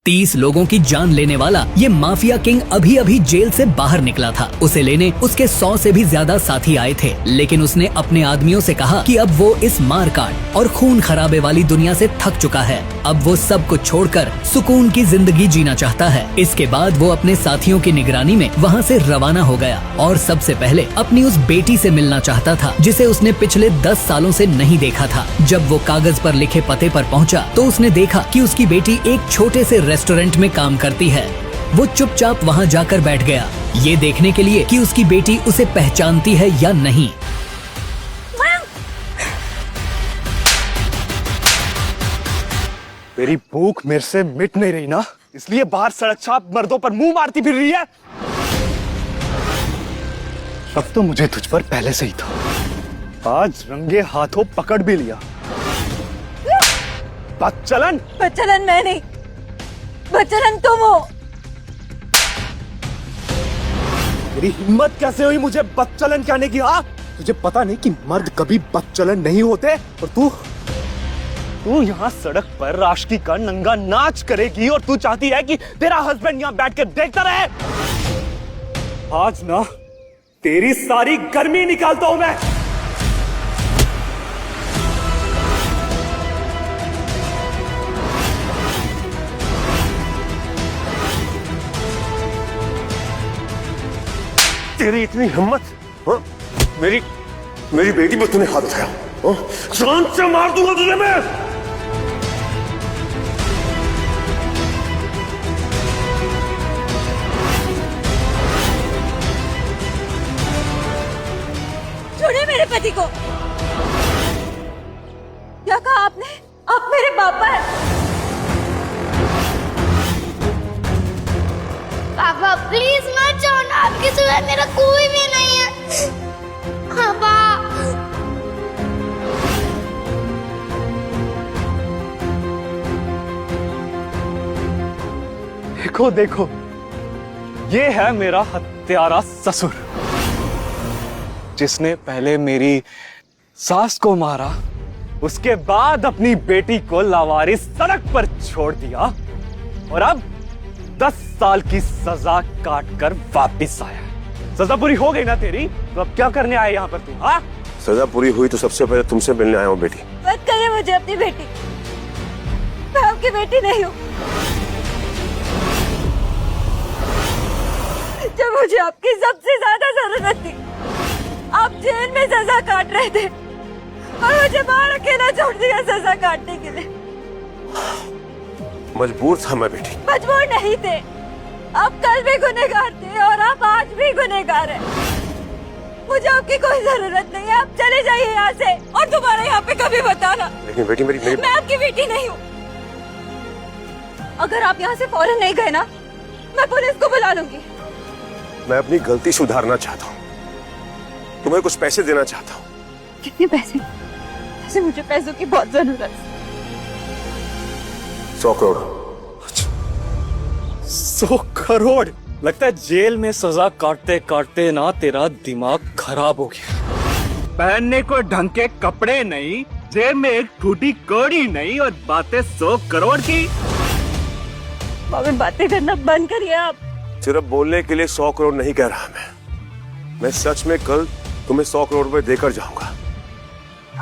30 लोगों की जान लेने वाला ये माफिया किंग अभी अभी जेल से बाहर निकला था। उसे लेने उसके 100 से भी ज्यादा साथी आए थे, लेकिन उसने अपने आदमियों से कहा कि अब वो इस मारकाट और खून खराबे वाली दुनिया से थक चुका है। अब वो सब कुछ छोड़कर सुकून की जिंदगी जीना चाहता है। इसके बाद वो अपने साथियों की निगरानी में वहाँ से रवाना हो गया और सबसे पहले अपनी उस बेटी से मिलना चाहता था जिसे उसने पिछले 10 सालों से नहीं देखा था। जब वो कागज पर लिखे पते पर पहुँचा तो उसने देखा कि उसकी बेटी एक छोटे से रेस्टोरेंट में काम करती है। वो चुपचाप वहाँ जाकर बैठ गया, ये देखने के लिए कि उसकी बेटी उसे पहचानती है या नहीं। मेरी भूख मेरे से मिट नहीं रही ना, इसलिए बाहर सड़क छाप मर्दों पर मुंह मारती फिर रही है। अब तो मुझे तुझ पर पहले से ही था, आज रंगे हाथों पकड़ भी लिया। बदचलन मैं नहीं, बदचलन तुम हो। तेरी हिम्मत कैसे हुई मुझे बदचलन कहने की? हाँ, तुझे पता नहीं कि मर्द कभी बदचलन नहीं होते? और तू यहाँ सड़क पर राष्ट्रीय का नंगा नाच करेगी और तू चाहती है कि तेरा हस्बैंड यहाँ बैठ कर देखता रहे। आज ना तेरी सारी गर्मी निकालता हूं मैं। तेरी इतनी हिम्मत? हाँ? मेरी बेटी पर तूने हाथ उठाया? हाँ? जान से मार दूंगा तुझे मैं। छोड़िए मेरे पति को। क्या कहा आपने? आप मेरे पापा हैं। पापा प्लीज मत जाओ ना, आपके सिवा मेरा कोई भी नहीं है। पापा देखो देखो, ये है मेरा हत्यारा ससुर, जिसने पहले मेरी सास को मारा, उसके बाद अपनी बेटी को लावारिस सड़क पर छोड़ दिया और अब 10 साल की सजा काट कर वापिस आया। सजा पूरी हो गई ना तेरी, तो अब क्या करने आए यहाँ पर तू? हाँ, सजा पूरी हुई तो सबसे पहले तुमसे मिलने आया हूँ बेटी। मत कहिए मुझे अपनी बेटी, मैं आपकी बेटी नहीं हूँ। जब मुझे आपकी सबसे ज्यादा जरूरत थी, आप जेल में सजा काट रहे थे और मुझे बाहर अकेला छोड़ दिया सजा काटने के लिए। मजबूर था मैं बेटी। मजबूर नहीं थे, आप कल भी गुनहगार थे और आप आज भी गुनहगार हैं। मुझे आपकी कोई जरूरत नहीं है, आप चले जाइए यहाँ से और दोबारा यहाँ पे कभी बताना। लेकिन बेटी मेरी मैं आपकी बेटी नहीं हूँ। अगर आप यहाँ से फौरन नहीं गए ना, मैं पुलिस को बुला लूंगी। मैं अपनी गलती सुधारना चाहता हूँ, तुम्हें कुछ पैसे देना चाहता हूँ। कितने पैसे? जैसे मुझे पैसों की बहुत जरूरत है। 100 करोड़। 100 करोड़? लगता है जेल में सजा काटते काटते ना तेरा दिमाग खराब हो गया। पहनने को ढंग के कपड़े नहीं, जेब में एक टूटी कौड़ी नहीं और बातें 100 करोड़ की। बाबा बातें करना बंद करिए आप। सिर्फ बोलने के लिए 100 करोड़ नहीं कह रहा मैं सच में कल तुम्हें 100 करोड़ रुपए देकर जाऊंगा।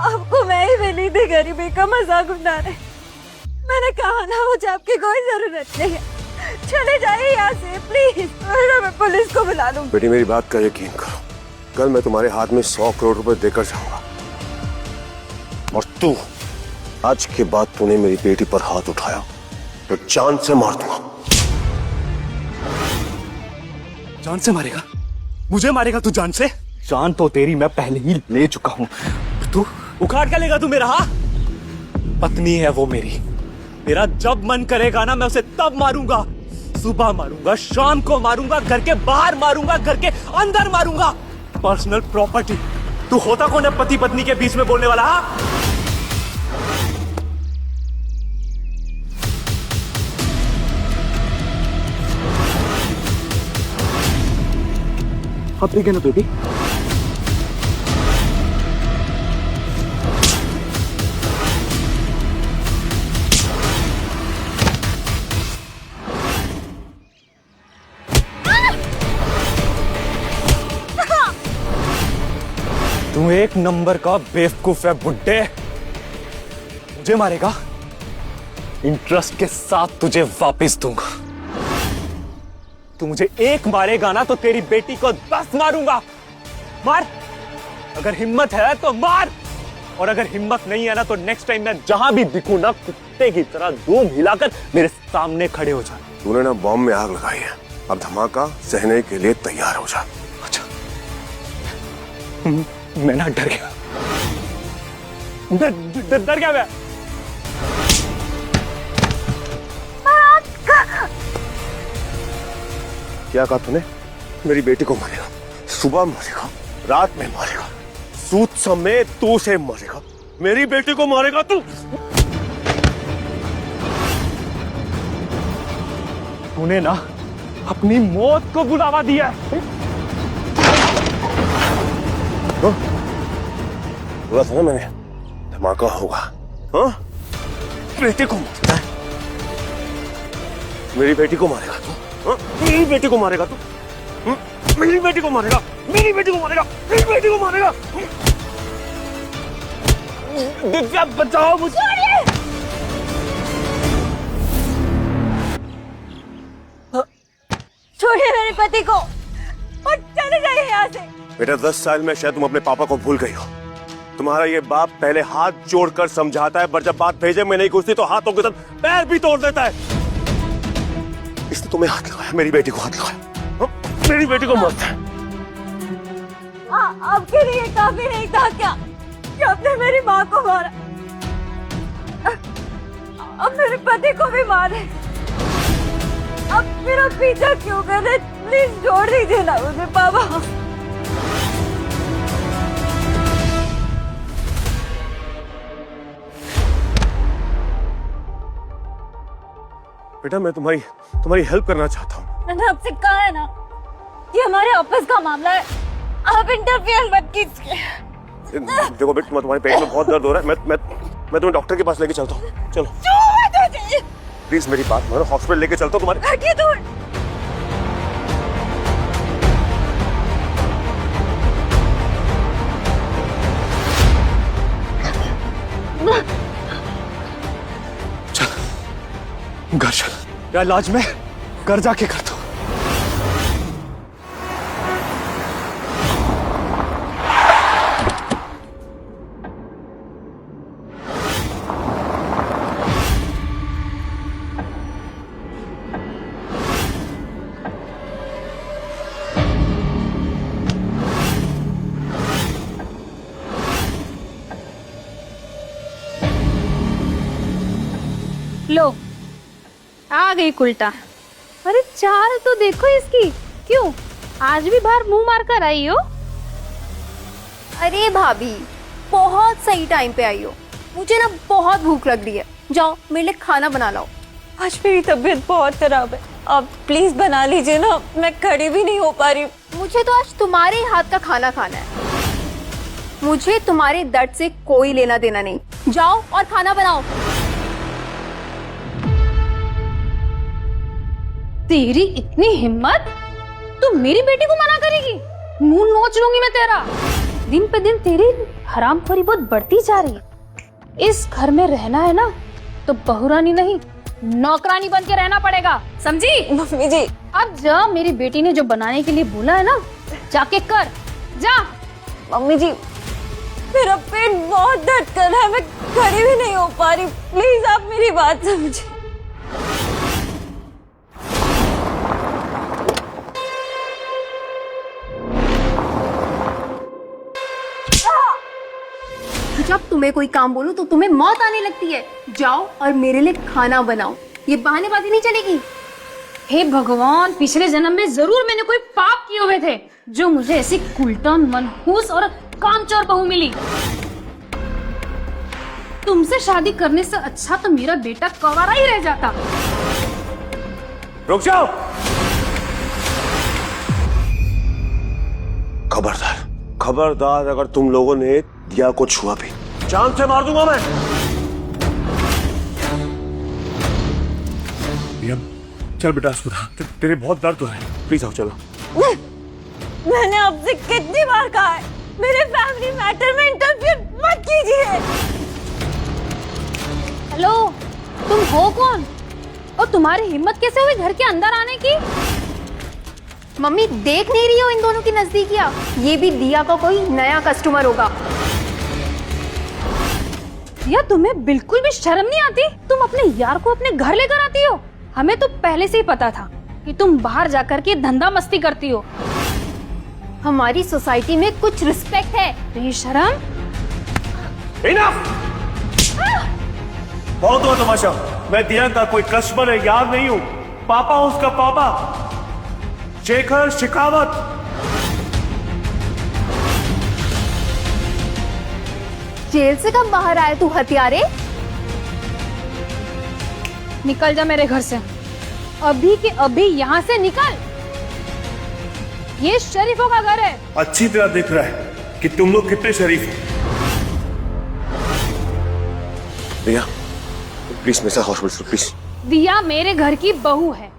आपको मैं ही मिली थी, गरीबी का मजाक उड़ा रहे। मैंने कहा ना मुझे आपकी कोई जरूरत नहीं है, चले जाइए यहाँ से प्लीज, मैं पुलिस को बुला लूंगी। बेटी मेरी बात का यकीन करो, कल मैं तुम्हारे हाथ में 100 करोड़ रुपए देकर जाऊंगा और तू आज के बाद तूने मेरी बेटी पर हाथ उठाया तो जान से मार दूंगा। जान से मारेगा? मुझे मारेगा तू जान से? जान तो तेरी मैं पहले ही ले चुका हूँ। तू उखाड़ क्या लेगा तू मेरा? हाँ, पत्नी है वो मेरी। मेरा जब मन करेगा ना मैं उसे तब मारूंगा। सुबह मारूंगा, शाम को मारूंगा, घर के बाहर मारूंगा, घर के अंदर मारूंगा। Personal property. तू होता कौन है पति पत्नी के बीच में बोलने वाला? हाँ? आप ठीक है ना बेटी? तू एक नंबर का बेवकूफ है बुड्ढे। मुझे मारेगा, इंटरेस्ट के साथ तुझे वापस दूंगा। तू मुझे एक मारेगा ना तो तेरी बेटी को 10 मारूंगा। मार, अगर हिम्मत है तो मार, और अगर हिम्मत नहीं है ना तो नेक्स्ट टाइम मैं जहां भी दिखूं ना कुत्ते की तरह धूम हिलाकर मेरे सामने खड़े हो जा। तूने ना बॉम्ब में आग लगाई है, अब धमाका सहने के लिए तैयार हो जा। अच्छा, मैं ना डर गया, डर गया मैं। क्या कहा तूने? मेरी बेटी को मारेगा, सुबह मारेगा, रात में मारेगा, सूद समेत तू उसे मारेगा, मेरी बेटी को मारेगा तू। तूने ना अपनी मौत को बुलावा दिया है। बोला था ना मैंने, धमाका होगा। हाँ, बेटी को मारता है, मेरी बेटी को मारेगा तू। हाँ? मेरी बेटी को मारेगा तू। मेरी बेटी को मारेगा, मेरी बेटी को मारेगा, मेरी बेटी को मारेगा। दिव्या बचाओ मुझे। छोड़िए मेरे पति को और चले जाइए यहाँ से। बेटा 10 साल में शायद तुम अपने पापा को भूल गई हो। तुम्हारा ये बाप पहले हाथ जोड़कर समझाता है, पर जब बात भेजे में नहीं घुसती तो हाथों के साथ पैर भी तोड़ देता है। इसने तुम्हें हाथ लगाया, मेरी बेटी को हाथ लगाया। मेरी बेटी को मारता है। आपके लिए काफी नहीं था क्या कि आपने मेरी माँ को मारा? अब मेरे पति को भी मारे। अब मेरा पीछा क्यों कर रहे? प्लीज छोड़ दीजिए ना मुझे पापा। बेटा मैं तुम्हारी हेल्प करना चाहता हूँ। मैंने आपसे कहा है ना, ये हमारे ऑफिस का मामला है, आप इंटरफेयर मत कीजिए। देखो बेटा, तुम्हारे पेट में बहुत दर्द हो रहा है, मैं तुम्हें डॉक्टर के पास लेके चलता हूँ। चलो प्लीज मेरी बात मानो, हॉस्पिटल लेके चलता हूँ तुम्हारे। हटिए दूर। घर चल, या इलाज में घर जाके करता हूं। लो आ गई उल्टा। अरे चाल तो देखो इसकी, क्यों आज भी बाहर मुंह मार कर आई हो? अरे भाभी बहुत सही टाइम पे आई हो, मुझे ना बहुत भूख लग रही है। जाओ मेरे लिए खाना बना लाओ। आज मेरी तबीयत बहुत खराब है, आप प्लीज बना लीजिए ना, मैं खड़ी भी नहीं हो पा रही। मुझे तो आज तुम्हारे ही हाथ का खाना खाना है, मुझे तुम्हारे दर्द से कोई लेना देना नहीं। जाओ और खाना बनाओ। तेरी इतनी हिम्मत, तू मेरी बेटी को मना करेगी? मुंह नोच लूंगी मैं तेरा। दिन पे दिन तेरी हरामखोरी बहुत बढ़ती जा रही है। इस घर में रहना है ना तो बहुरानी नहीं, नौकरानी बन के रहना पड़ेगा, समझी? मम्मी जी। अब जा, मेरी बेटी ने जो बनाने के लिए बोला है ना, जाके कर जा। मम्मी जी मेरा पेट बहुत दर्द कर रहा है, मैं खड़ी भी नहीं हो पा रही, प्लीज आप मेरी बात समझिए। जब तुम्हें कोई काम बोलूं तो तुम्हें मौत आने लगती है। जाओ और मेरे लिए खाना बनाओ, ये बहानेबाजी नहीं चलेगी। हे भगवान, पिछले जन्म में जरूर मैंने कोई पाप किए हुए थे जो मुझे ऐसी कुलटन, मनहूस और कामचोर बहू मिली। तुमसे शादी करने से अच्छा तो मेरा बेटा कंवारा ही रह जाता। रुक जाओ। खबरदार, खबरदार, अगर तुम लोगों ने दिया को छुआ भी, जान से मार दूंगा मैं। चल बेटा, तेरे बहुत दर्द हो रहा है, प्लीज आओ चलो। मैंने आपसे कितनी बार कहा है मेरे फैमिली मैटर में इंटरफेयर मत कीजिए। हेलो, तुम हो कौन और तुम्हारी हिम्मत कैसे हुई घर के अंदर आने की? मम्मी देख नहीं रही हो इन दोनों की नजदीकियां? ये भी दिया का कोई नया कस्टमर होगा। या तुम्हें बिल्कुल भी शर्म नहीं आती? तुम अपने यार को अपने घर लेकर आती हो। हमें तो पहले से ही पता था कि तुम बाहर जाकर के धंधा मस्ती करती हो। हमारी सोसाइटी में कुछ रिस्पेक्ट है। बेशरम। इनफ! बहुत हुआ तमाशा। मैं दिया का कोई कस्टमर है, याद नहीं हूँ। पापा हूँ उसका, पापा शेखर शेखावत। जेल से कब बाहर आए तू हत्यारे? निकल जा मेरे घर से, अभी के अभी यहाँ से निकल। ये शरीफों का घर है। अच्छी तरह दिख रहा है कि तुम लोग कितने शरीफ हो। दिया प्लीज मेरे साथ हॉस्पिटल प्लीज। दिया मेरे घर की बहू है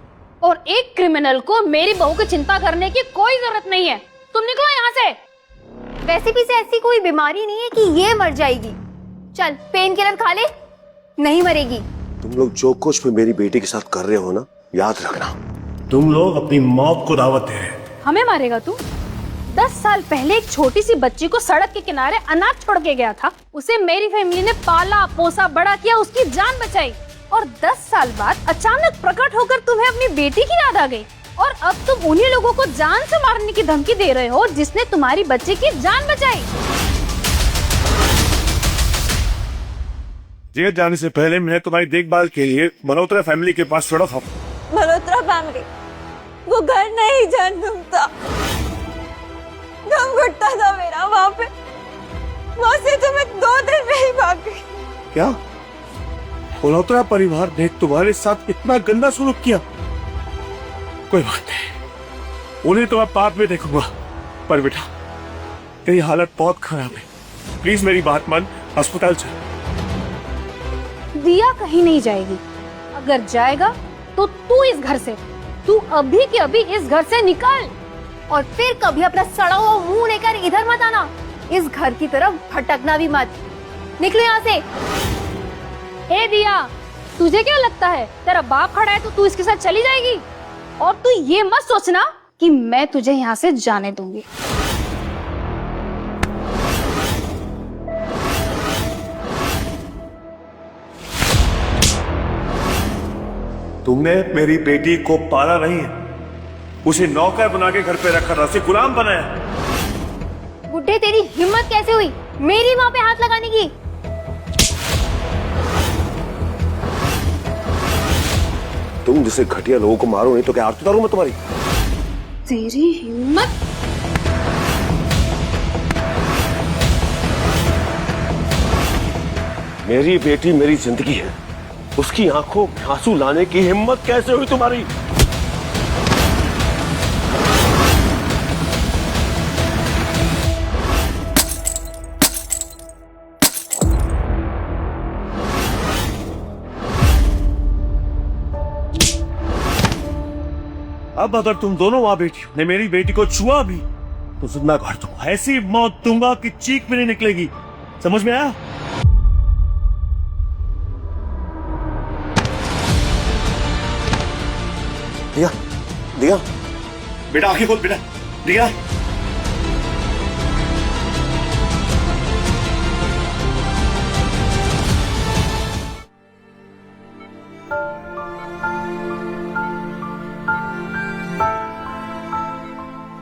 और एक क्रिमिनल को मेरी बहू की चिंता करने की कोई जरूरत नहीं है। तुम निकलो यहाँ से। वैसे भी से ऐसी कोई बीमारी नहीं है कि ये मर जाएगी। चल पेन किलर खा ले, नहीं मरेगी। तुम लोग जो कुछ भी मेरी बेटी के साथ कर रहे हो ना, याद रखना तुम लोग अपनी मौत को दावत दे रहे हैं। हमें मारेगा तू? 10 साल पहले एक छोटी सी बच्ची को सड़क के किनारे अनाथ छोड़ के गया था। उसे मेरी फैमिली ने पाला पोसा बड़ा किया, उसकी जान बचाई। और 10 साल बाद अचानक प्रकट होकर तुम्हें अपनी बेटी की याद आ गई और अब तुम उन्हीं लोगों को जान से मारने की धमकी दे रहे हो जिसने तुम्हारी बच्ची की जान बचाई। जेल जाने से पहले मैं तुम्हारी देखभाल के लिए मल्होत्रा फैमिली के पास छोड़ा था। मल्होत्रा फैमिली वो घर नहीं जन्म था, दम घुटता था मेरा वहाँ पे। वहाँ से तो मैं 2 दिन में ही भाग गई। क्या मल्होत्रा परिवार ने तुम्हारे साथ इतना गंदा सलूक किया? कोई बात नहीं, उन्हें तो मैं बाद में देखूंगा। पर बेटा तेरी हालत बहुत खराब है, प्लीज मेरी बात मान, अस्पताल चल। दिया कहीं नहीं जाएगी। अगर जाएगा तो तू इस घर से, तू अभी के अभी इस घर से निकल। और फिर कभी अपना सड़ा हुआ मुंह लेकर इधर मत आना। इस घर की तरफ भटकना भी मत। निकलो यहाँ से। हे दिया, तुझे क्या लगता है तेरा बाप खड़ा है तो तू इसके साथ चली जाएगी? और तू ये मत सोचना कि मैं तुझे यहाँ से जाने दूंगी। तुमने मेरी बेटी को पाला नहीं है, उसे नौकर बना के घर पे रखा था, उसे गुलाम बनाया। बुड्ढे तेरी हिम्मत कैसे हुई मेरी माँ पे हाथ लगाने की? तुम जैसे घटिया लोगों को मारो नहीं तो क्या आरती उतारूं मैं तुम्हारी? तेरी हिम्मत? मेरी बेटी मेरी जिंदगी है, उसकी आंखों में आंसू लाने की हिम्मत कैसे हुई तुम्हारी? अब अगर तुम दोनों माँ बेटी ने मेरी बेटी को छुआ भी तो जिंदा कर दूंगा, ऐसी मौत दूंगा कि चीख भी नहीं निकलेगी। समझ में आया? दिया, दिया, बेटा आंखें खोल बेटा। दिया,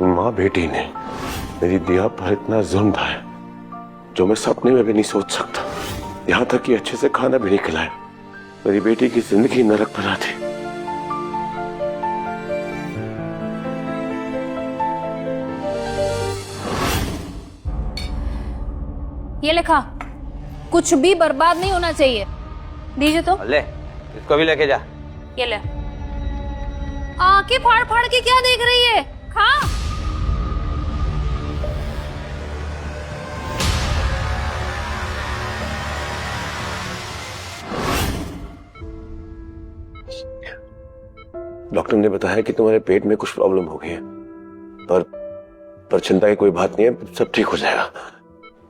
माँ बेटी ने मेरी दिया पर इतना जुल्म ढाया जो मैं सपने में भी नहीं सोच सकता। यहाँ तक कि अच्छे से खाना भी नहीं खिलाया। मेरी बेटी की जिंदगी नरक बना दी। ये लिखा, कुछ भी बर्बाद नहीं होना चाहिए। दीजिए तो। ले इसको भी लेके जा। ये ले। आंखें फाड़ फाड़ के क्या देख रही है? खा। डॉक्टर ने बताया कि तुम्हारे पेट में कुछ प्रॉब्लम हो गई है, पर पर चिंता की कोई बात नहीं है, सब ठीक हो जाएगा।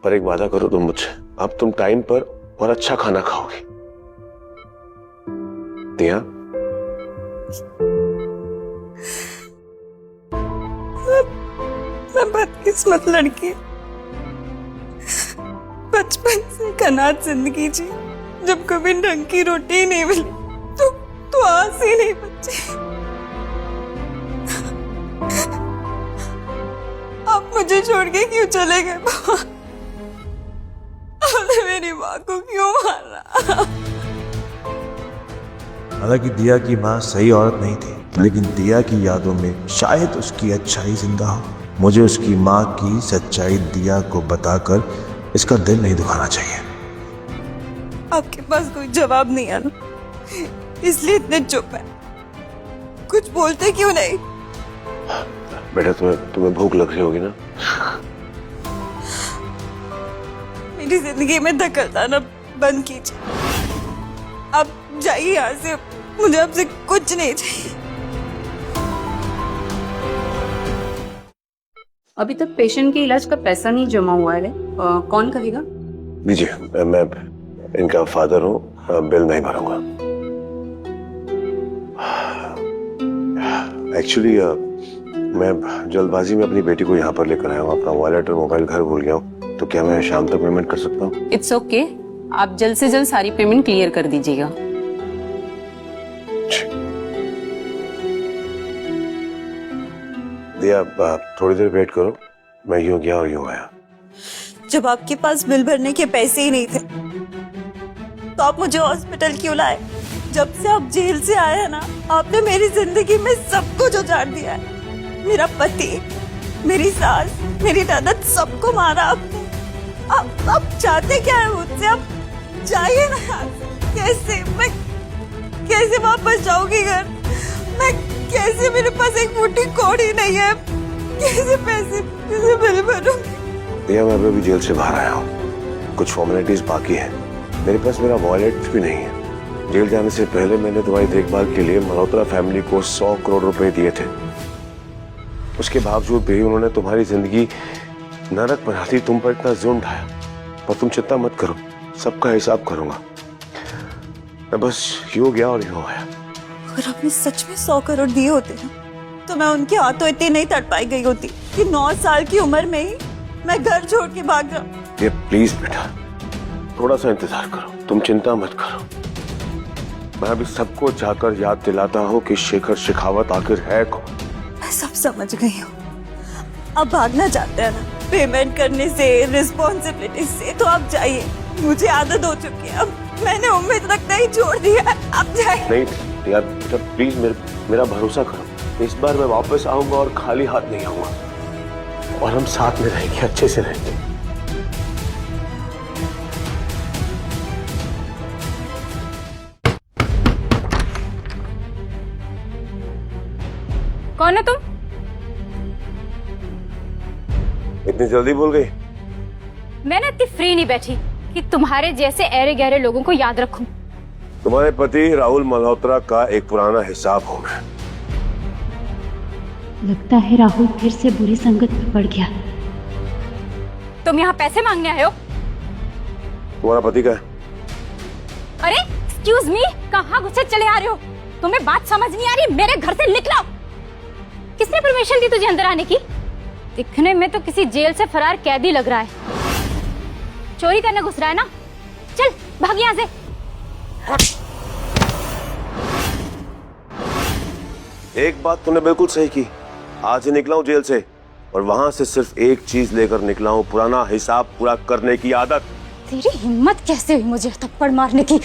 पर एक वादा करो तुम मुझसे, अब तुम टाइम पर और अच्छा खाना खाओगी। दिया, मैं बदकिस्मत लड़की, बचपन से एक अनाथ जिंदगी जी, जब कभी ढंग की रोटी ही नहीं मिली तो आस ही नहीं बची। आप मुझे छोड़ के क्यों चले गए? आपने मेरी माँ को क्यों मारा? हालांकि दिया की माँ सही औरत नहीं थी, लेकिन दिया की यादों में शायद उसकी अच्छाई जिंदा हो। मुझे उसकी माँ की सच्चाई दिया को बताकर इसका दिल नहीं दुखाना चाहिए। आपके पास कोई जवाब नहीं है ना, इसलिए इतने चुप है। कुछ बोलते क्यों नहीं? बेटा तुम्हें भूख लग रही होगी ना? मेरी जिंदगी में दखलदाना बंद कीजिए। आप जाइए यहाँ से, मुझे आपसे कुछ नहीं चाहिए। अभी तक पेशेंट के इलाज का पैसा नहीं जमा हुआ है। कौन करेगा? लीजिए, मैं इनका फादर हूँ, बिल नहीं भरूंगा। एक्चुअली मैं जल्दबाजी में अपनी बेटी को यहाँ पर लेकर आया हूँ, अपना वॉलेट और मोबाइल घर भूल गया हूँ, तो क्या मैं शाम तक पेमेंट कर सकता हूँ? इट्स ओके, आप जल्द से जल्द सारी पेमेंट क्लियर कर दीजिएगा। दिया, थोड़ी देर वेट करो, मैं यूं गया और यूं आया। जब आपके पास बिल भरने के पैसे ही नहीं थे तो आप मुझे हॉस्पिटल क्यों लाए? जब से आप जेल से आए हैं ना, आपने मेरी जिंदगी में सब कुछ उजाड़ दिया है। मेरा पति, मेरी सास, मेरी ननद, सबको मारा आपने। आप चाहते क्या है मुझसे? आप जाइए ना यहाँ से। मैं कैसे वापस जाऊंगी घर? मैं कैसे, मेरे पास एक मोटी कौड़ी नहीं है, कैसे बिल भरूंगी? दिया, मैं अभी जेल से बाहर आया हूँ, कुछ फॉर्मेलिटीज बाकी है। मेरे पास मेरा वॉलेट भी नहीं है। जेल जाने से पहले मैंने तुम्हारी देखभाल के लिए मल्होत्रा फैमिली को 100 करोड़ रुपए दिए थे। उसके बावजूद भी उन्होंने तुम्हारी जिंदगी नरक बना दी, तुम पर इतना जुल्म ढाया। पर तुम चिंता मत करो, सबका हिसाब करूंगा। मैं बस यूं गया और यूं आया। अगर आपने सच में 100 करोड़ दिए होते ना, तो मैं उनके हाथों इतनी नहीं तड़पाई गई होती कि 9 साल की उम्र में ही मैं घर छोड़ के भाग जाऊं। ये प्लीज बेटा, थोड़ा सा इंतजार करो, तुम चिंता मत करो। मैं अभी सबको जाकर याद दिलाता हूँ कि शेखर शेखावत आखिर है कौन। मैं सब समझ गई हूँ। अब भागना चाहते हैं ना, पेमेंट करने से, रिस्पॉन्सिबिलिटी से, तो आप जाइए। मुझे आदत हो चुकी है, अब मैंने उम्मीद रखना ही छोड़ दिया है। आप जाइए। नहीं यार, प्लीज मेरा भरोसा करो। इस बार मैं वापस आऊंगा और खाली हाथ नहीं आऊंगा, और हम साथ में रहेंगे, अच्छे से रहेंगे। कौन है तुम? इतनी जल्दी बोल गई? मैंने इतनी फ्री नहीं बैठी कि तुम्हारे जैसे ऐरे गहरे लोगों को याद रखूं। तुम्हारे पति राहुल मल्होत्रा का एक पुराना हिसाब हूं मैं। लगता है राहुल फिर से बुरी संगत में पड़ गया। तुम यहाँ पैसे मांगने आए हो? तुम्हारा पति का है? अरे एक्सक्यूज मी, कहाँ घुसे चले आ रहे हो? तुम्हें बात समझ नहीं आ रही? मेरे घर से निकलो। किसने परमिशन दी तुझे अंदर आने की? दिखने में तो किसी जेल से फरार कैदी लग रहा है। चोरी करने घुस रहा है ना? चल भाग यहाँ से। एक बात तूने बिल्कुल सही की, आज ही निकला हूं जेल से, और वहां से सिर्फ एक चीज लेकर निकला हूं, पुराना हिसाब पूरा करने की आदत। तेरी हिम्मत कैसे हुई मुझे थप्पड़ मारने की?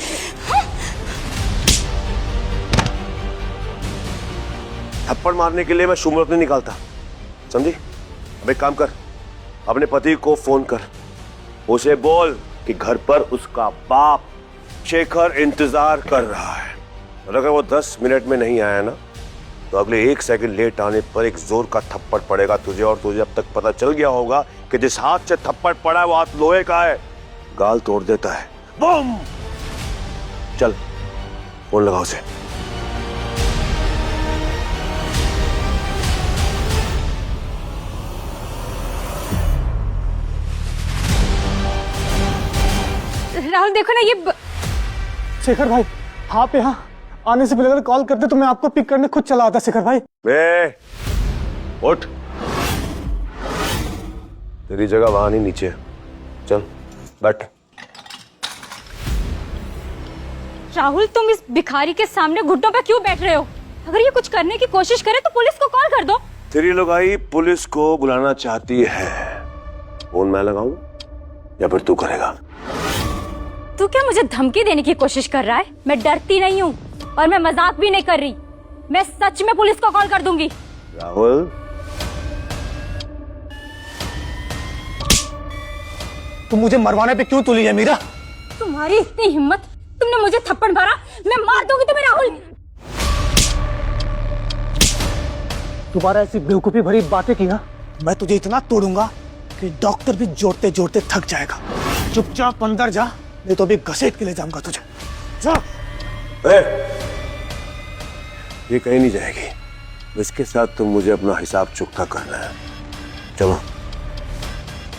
थप्पड़ मारने के लिए मैं शुमरत नहीं निकालता, समझी? अब एक काम कर, अपने पति को फोन कर, उसे बोल कि घर पर उसका बाप शेखर इंतजार कर रहा है, और अगर वो 10 मिनट में नहीं आया ना, तो अगले 1 सेकंड लेट आने पर एक जोर का थप्पड़ पड़ेगा तुझे, और तुझे अब तक पता चल गया होगा कि जिस हाथ से थप्पड़ पड़ा है वो हाथ लोहे का है, गाल तोड़ देता है। बूम! चल फोन लगाओ उसे। राहुल देखो ना ये शेखर भाई, आप यहाँ आने से पहले अगर कॉल करते तो मैं आपको पिक करने खुद चला आता। शेखर भाई उठ, तेरी जगह वहां नहीं, नीचे। चल बैठ। राहुल, तुम इस भिखारी के सामने घुटनों पे क्यों बैठ रहे हो? अगर ये कुछ करने की कोशिश करे तो पुलिस को कॉल कर दो। तेरी लुगाई पुलिस को बुलाना चाहती है, फोन मैं लगाऊं या फिर तू करेगा? तू क्या मुझे धमकी देने की कोशिश कर रहा है? मैं डरती नहीं हूँ और मैं मजाक भी नहीं कर रही। मैं सच में पुलिस को कॉल कर दूंगी। राहुल, तुम मुझे मरवाने पे क्यों तुली है मीरा? तुम्हारी इतनी हिम्मत, तुमने मुझे थप्पड़ मारा, मैं मार दूंगी तुम्हें राहुल। दोबारा ऐसी बेवकूफी भरी बातें की ना, मैं तुझे इतना तोड़ूंगा कि डॉक्टर भी जोड़ते जोड़ते थक जाएगा। चुपचाप अंदर जा, नहीं तो अभी घसीट के ले जाऊंगा तुझे। जा। ये कहीं नहीं जाएगी। इसके साथ तो मुझे अपना हिसाब चुकता करना है। चलो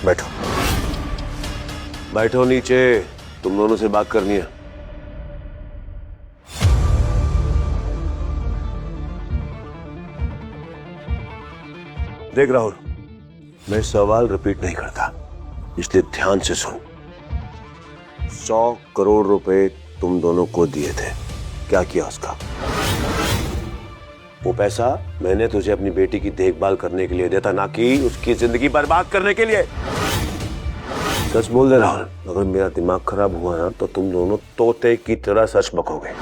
बैठो, बैठो नीचे, तुम दोनों से बात करनी है। देख राहुल, मैं सवाल रिपीट नहीं करता, इसलिए ध्यान से सुन। 100 करोड़ रुपए तुम दोनों को दिए थे, क्या किया उसका? वो पैसा मैंने तुझे अपनी बेटी की देखभाल करने के लिए दिया था, ना कि उसकी जिंदगी बर्बाद करने के लिए। सच बोल दे राहुल, अगर मेरा दिमाग खराब हुआ ना तो तुम दोनों तोते की तरह सच बकोगे।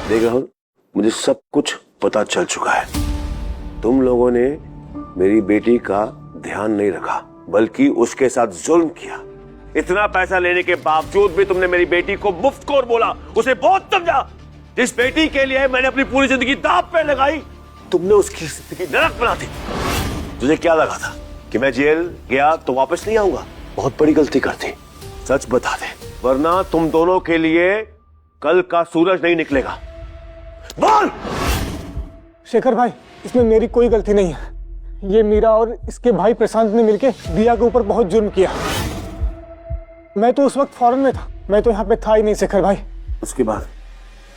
देख राहुल, मुझे सब कुछ पता चल चुका है। तुम लोगों ने मेरी बेटी का ध्यान नहीं रखा, बल्कि उसके साथ जुल्म किया। इतना पैसा लेने के बावजूद भी तुमने मेरी बेटी को मुफ्तखोर बोला, उसे बहुत समझा। जिस बेटी के लिए मैंने अपनी पूरी जिंदगी दांव पे लगाई, तुमने उसकी जिंदगी नरक बना दी। तुझे क्या लगा था कि मैं जेल गया तो वापस नहीं आऊंगा? बहुत बड़ी गलती करती। सच बता दे, वरना तुम दोनों के लिए कल का सूरज नहीं निकलेगा। बोल। शेखर भाई, इसमें मेरी कोई गलती नहीं है। ये मीरा और इसके भाई प्रशांत ने मिलके दिया के ऊपर बहुत जुर्म किया। मैं तो उस वक्त फॉरेन में था, मैं तो यहाँ पे था ही नहीं शेखर भाई। उसके बाद?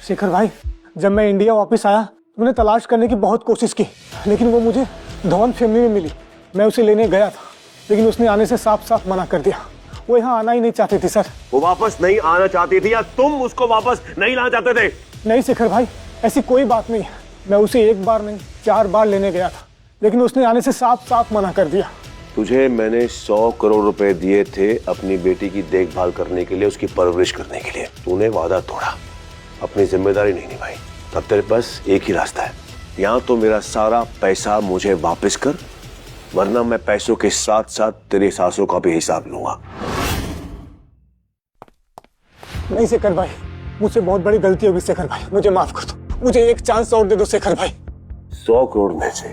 शेखर भाई, जब मैं इंडिया वापस आया तो मैंने तलाश करने की बहुत कोशिश की, लेकिन वो मुझे धवन फैमिली में मिली। मैं उसे लेने गया था, लेकिन उसने आने से साफ साफ मना कर दिया। वो यहाँ आना ही नहीं चाहती थी सर। वो वापस नहीं आना चाहती थी या तुम उसको वापस नहीं लाना चाहते थे? नहीं शेखर भाई, ऐसी कोई बात नहीं है। मैं उसे एक बार नहीं 4 बार लेने गया था, लेकिन उसने आने से साफ साफ मना कर दिया। तुझे मैंने 100 करोड़ रुपए दिए थे अपनी बेटी की देखभाल करने के लिए, उसकी परवरिश करने के लिए। तूने वादा तोड़ा, अपनी जिम्मेदारी नहीं निभाई। तब तेरे पास एक ही रास्ता है, या तो मेरा सारा पैसा मुझे वापस कर, वरना मैं पैसों के साथ साथ तेरे सांसों का भी हिसाब लूंगा। नहीं शेखर भाई, मुझसे बहुत बड़ी गलती होगी शेखर भाई, मुझे माफ कर दो। मुझे एक चांस और दे दो शेखर भाई। 100 करोड़ में से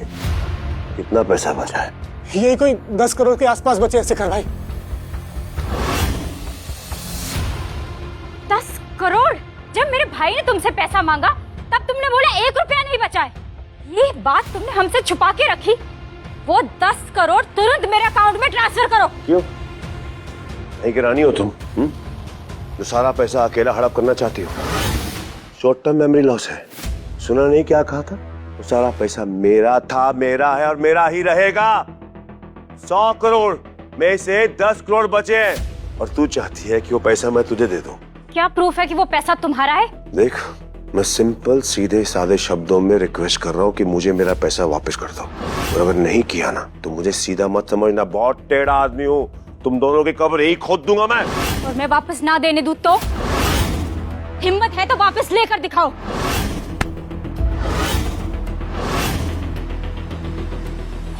कितना पैसा बचा है? ये कोई 10 करोड़ के आसपास बचे हैं शेखर भाई। 10 करोड़? जब मेरे भाई ने तुमसे पैसा मांगा तब तुमने बोला 1 रुपया नहीं बचा है। ये बात तुमने हमसे छुपा के रखी। वो 10 करोड़ तुरंत मेरे अकाउंट में ट्रांसफर करो। क्यों? नहीं गिरानी हो तुम? जो सारा पैसा अकेला हड़प करना चाहती हो? शॉर्ट टर्म मेमोरी लॉस है। सुना नहीं क्या कहा था? वो सारा पैसा मेरा था, मेरा है और मेरा ही रहेगा। 100 करोड़ में से 10 करोड़ बचे हैं और तू चाहती है कि वो पैसा मैं तुझे दे दूं। क्या प्रूफ है कि वो पैसा तुम्हारा है? देख, मैं सिंपल सीधे सादे शब्दों में रिक्वेस्ट कर रहा हूँ कि मुझे मेरा पैसा वापस कर दो, और अगर नहीं किया ना तो मुझे सीधा मत समझना, बहुत टेढ़ा आदमी हूँ। तुम दोनों की कब्र ही खोद दूंगा मैं। और मैं वापस ना देने दूं तो? हिम्मत है तो वापस लेकर दिखाओ।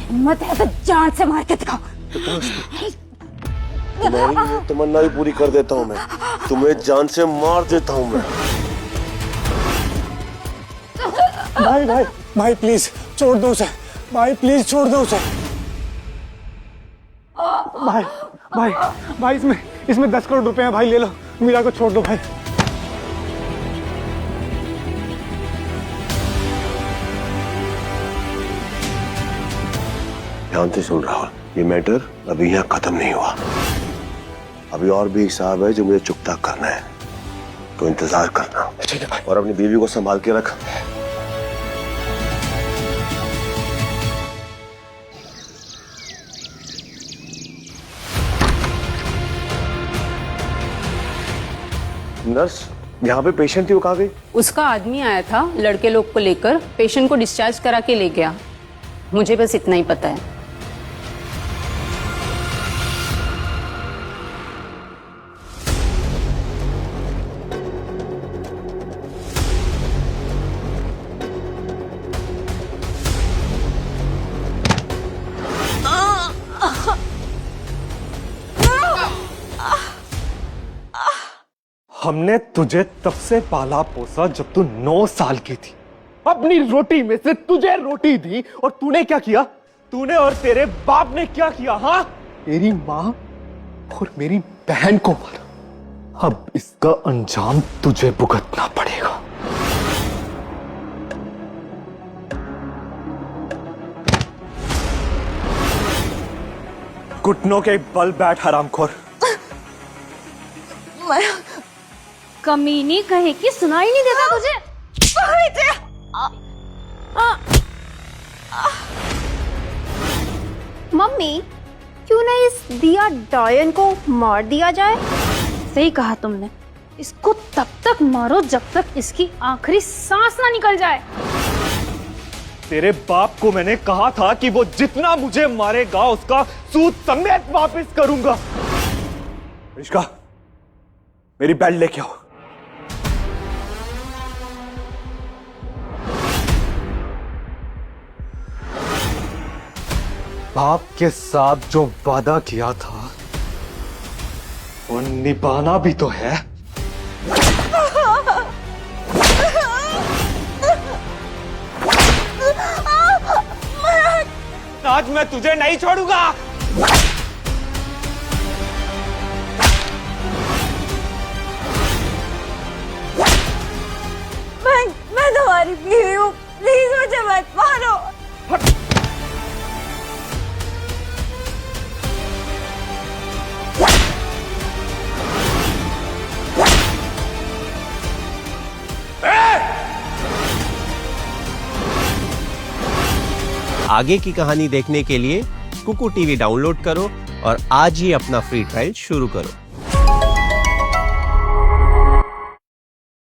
हिम्मत है तो जान से मार के दिखाओ। तुम्हारी ये तमन्ना भी पूरी कर देता हूँ मैं, तुम्हें जान से मार देता हूँ मैं। भाई भाई भाई प्लीज छोड़ दो उसे, भाई प्लीज छोड़ दो उसे। भाई भाई भाई इसमें 10 करोड़ रुपए हैं भाई, ले लो, मीरा को छोड़ दो भाई। ध्यान से सुन राहुल, ये मैटर अभी यहाँ खत्म नहीं हुआ। अभी और भी हिसाब है जो मुझे चुकता करना है, तो इंतजार करना। ठीक है भाई। और अपनी बीवी को संभाल के रख। नर्स, यहाँ पे पेशेंट थी, वो कहाँ गई? उसका आदमी आया था लड़के लोग को लेकर, पेशेंट को डिस्चार्ज करा के ले गया। मुझे बस इतना ही पता है। हमने तुझे तब से पाला पोसा जब तू 9 साल की थी। अपनी रोटी में से तुझे रोटी दी और तूने क्या किया? तूने और तेरे बाप ने क्या किया? हाँ, तेरी माँ और मेरी बहन को मारा। अब इसका अंजाम तुझे भुगतना पड़ेगा। घुटनों के बल बैठ हरामखोर। कमीनी कहे कि सुनाई नहीं देता तुझे? मम्मी, क्यों ना इस दिया डायन को मार दिया जाए? सही कहा तुमने। इसको तब तक मारो जब तक इसकी आखिरी सांस ना निकल जाए। तेरे बाप को मैंने कहा था कि वो जितना मुझे मारेगा उसका सूद समेत वापस करूंगा। रिश्का, मेरी बेल्ट लेके आओ। बाप के साथ जो वादा किया था वो निभाना भी तो है। आज मैं तुझे नहीं छोड़ूंगा। मैं तुम्हारी बीवी हूँ, प्लीज मुझे मत मारो। आगे की कहानी देखने के लिए कुकू टीवी डाउनलोड करो और आज ही अपना फ्री ट्रायल शुरू करो।